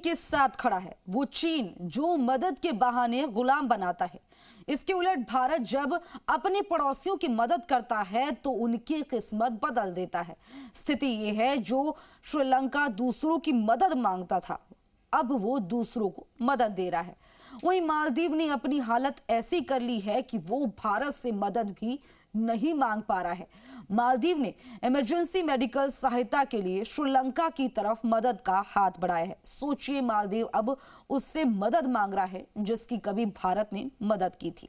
के साथ खड़ा है वो चीन, जो मदद के बहाने गुलाम बनाता है। इसके उलट भारत जब अपने पड़ोसियों की मदद करता है तो उनकी किस्मत बदल देता है। स्थिति ये है, जो श्रीलंका दूसरों की मदद मांगता था, अब वो दूसरों को मदद दे रहा है। वहीं मालदीव ने अपनी हालत ऐसी कर ली है कि वो भारत से मदद भी नहीं मांग पा रहा है। मालदीव ने इमरजेंसी मेडिकल सहायता के लिए श्रीलंका की तरफ मदद का हाथ बढ़ाया है। सोचिए, मालदीव अब उससे मदद मांग रहा है जिसकी कभी भारत ने मदद की थी।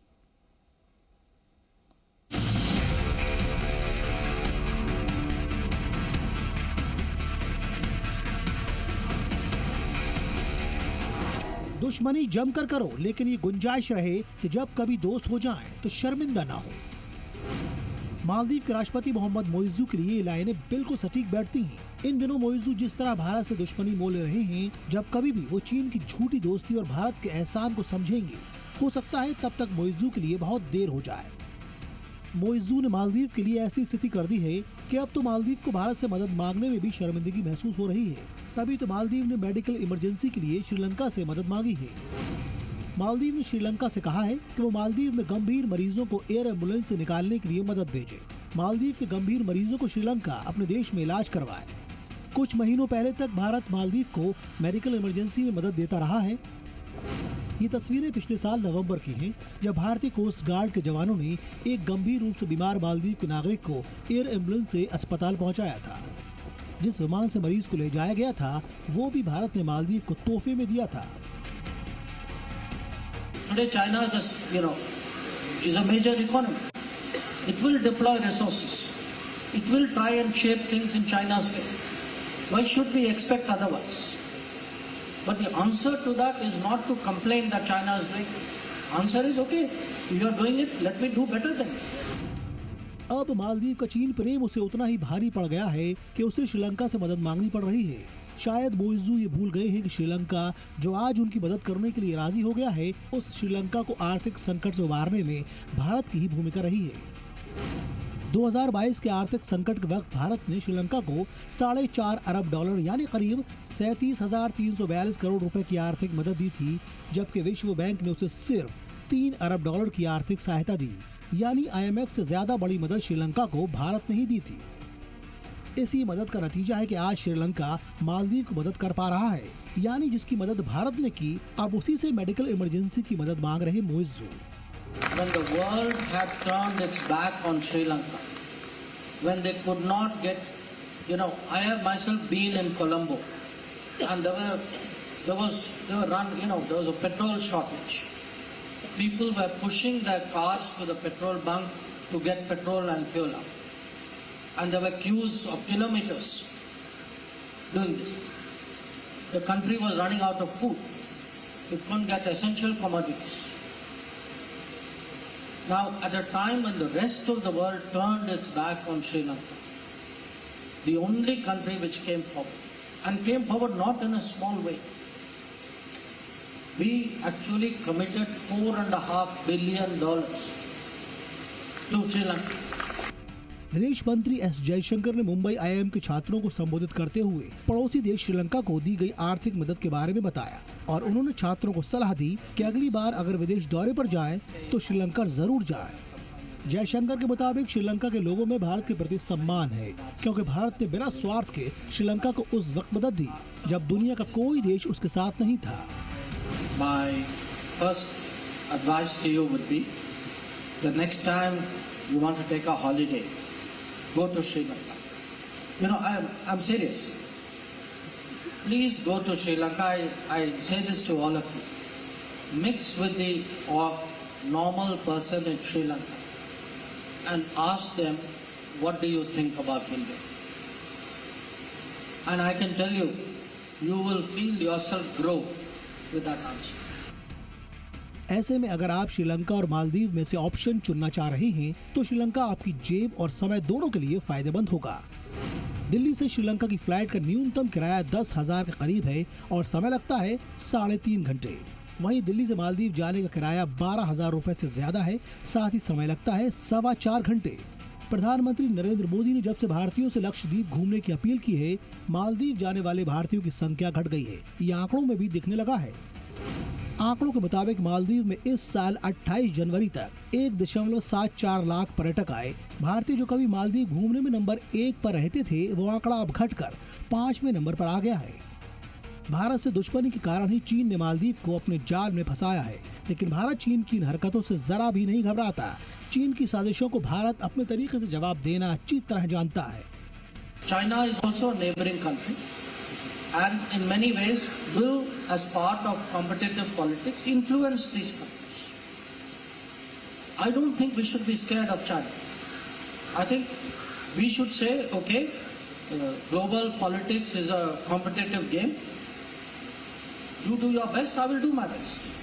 दुश्मनी जमकर करो, लेकिन ये गुंजाइश रहे कि जब कभी दोस्त हो जाएं तो शर्मिंदा ना हो। मालदीव के राष्ट्रपति मोहम्मद मोइज़ू के लिए ये लाइनें बिल्कुल सटीक बैठती हैं। इन दिनों मोइज़ू जिस तरह भारत से दुश्मनी मोल रहे हैं, जब कभी भी वो चीन की झूठी दोस्ती और भारत के एहसान को समझेंगे, हो सकता है तब तक मोइज़ू के लिए बहुत देर हो जाए। मोइज़ू ने मालदीव के लिए ऐसी स्थिति कर दी है कि अब तो मालदीव को भारत से मदद मांगने में भी शर्मिंदगी महसूस हो रही है। तभी तो मालदीव ने मेडिकल इमरजेंसी के लिए श्रीलंका से मदद मांगी है। मालदीव ने श्रीलंका से कहा है कि वो मालदीव में गंभीर मरीजों को एयर एम्बुलेंस से निकालने के लिए मदद भेजे। मालदीव के गंभीर मरीजों को श्रीलंका अपने देश में इलाज करवाए। कुछ महीनों पहले तक भारत मालदीव को मेडिकल इमरजेंसी में मदद देता रहा है। ये तस्वीरें पिछले साल नवंबर की हैं, जब भारतीय कोस्ट गार्ड के जवानों ने एक गंभीर रूप से बीमार मालदीव के नागरिक को एयर एम्बुलेंस से अस्पताल पहुंचाया था। जिस विमान से मरीज को ले जाया गया था, वो भी भारत ने मालदीव को तोहफे में दिया था। Today China is a major economy. It will deploy resources. It will try and shape things in China's way. Why should we expect otherwise? But the answer to that is not to complain that China is doing. Answer is, okay, you are doing it, let me do better than you. अब मालदीव का चीन प्रेम उसे उतना ही भारी पड़ गया है कि उसे श्रीलंका से मदद मांगनी पड़ रही है। शायद मोइज़ू ये भूल गए हैं कि श्रीलंका, जो आज उनकी मदद करने के लिए राजी हो गया है, उस श्रीलंका को आर्थिक संकट से उबारने में भारत की ही भूमिका रही है। 2022 के आर्थिक संकट के वक्त भारत ने श्रीलंका को $4.5 अरब यानी करीब 37,342 करोड़ रुपए की आर्थिक मदद दी थी, जबकि विश्व बैंक ने उसे सिर्फ $3 अरब की आर्थिक सहायता दी। यानी IMF से ज्यादा बड़ी मदद श्रीलंका को भारत ने ही दी थी। इसी मदद का नतीजा है कि आज श्रीलंका मालदीव को मदद कर पा रहा है। यानी जिसकी मदद भारत ने की, अब उसी से मेडिकल इमरजेंसी की मदद मांग रहे Muizzu. When the world had turned its back on Sri Lanka, when they could not get, I have myself been in Colombo, and there was a petrol shortage. People were pushing their cars to the petrol bunk to get petrol and fuel up. And there were queues of kilometers doing this. The country was running out of food. It couldn't get essential commodities. Now, at a time when the rest of the world turned its back on Sri Lanka, the only country which came forward, and came forward not in a small way, we actually committed $4.5 billion to Sri Lanka. विदेश मंत्री S Jaishankar ने Mumbai IIM के छात्रों को संबोधित करते हुए पड़ोसी देश श्रीलंका को दी गई आर्थिक मदद के बारे में बताया, और उन्होंने छात्रों को सलाह दी कि अगली बार अगर विदेश दौरे पर जाएं तो श्रीलंका जरूर जाएं। जयशंकर के मुताबिक श्रीलंका के लोगों में भारत के प्रति सम्मान है, क्योंकि भारत ने बिना स्वार्थ के श्रीलंका को उस वक्त मदद दी जब दुनिया का कोई देश उसके साथ नहीं था। My first advice to you would be, the next time you want to take a holiday, go to Sri Lanka. I'm serious. Please go to Sri Lanka. I say this to all of you. Mix with the normal person in Sri Lanka and ask them, what do you think about India? And I can tell you, you will feel yourself grow with that answer. ऐसे में अगर आप श्रीलंका और मालदीव में से option चुनना चाह रहे हैं, तो श्रीलंका आपकी जेब और समय दोनों के लिए फायदेमंद होगा। दिल्ली से श्रीलंका की फ्लाइट का न्यूनतम किराया 10,000 के करीब है और समय लगता है 3.5 घंटे। वहीं दिल्ली से मालदीव जाने का किराया 12,000 रुपए से ज्यादा है, साथ ही समय लगता है 4.25 घंटे। प्रधानमंत्री नरेंद्र मोदी ने जब से भारतीयों से लक्षद्वीप घूमने की अपील की है, मालदीव जाने वाले भारतीयों की संख्या घट गई है। ये आंकड़ों में भी दिखने लगा है। आंकड़ों के मुताबिक मालदीव में इस साल 28 जनवरी तक 1.74 लाख पर्यटक आए। भारतीय जो कभी मालदीव घूमने में नंबर 1 पर रहते थे, वो आंकड़ा अब घटकर 5वें नंबर पर आ गया है। भारत से दुश्मनी के कारण ही चीन ने मालदीव को अपने जाल में फंसाया है, लेकिन भारत चीन की इन हरकतों से जरा भी नहीं घबराता। चीन की साजिशों को भारत अपने तरीके से जवाब देना अच्छी तरह जानता है। China is also a neighboring country and in many ways will, as part of competitive politics, influence these countries. I don't think we should be scared of China. I think we should say, okay, global politics is a competitive game. You do your best, I will do my best.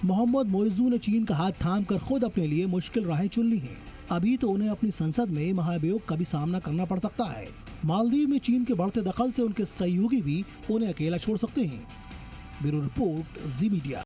Mohammad Muizzu ने चीन का हाथ थामकर खुद अपने लिए मुश्किल राहें चुन ली हैं। अभी तो उन्हें अपनी संसद में महाभियोग का भी सामना करना पड़ सकता है। मालदीव में चीन के बढ़ते दखल से उनके सहयोगी भी उन्हें अकेला छोड़ सकते हैं। ब्यूरो रिपोर्ट, जी मीडिया।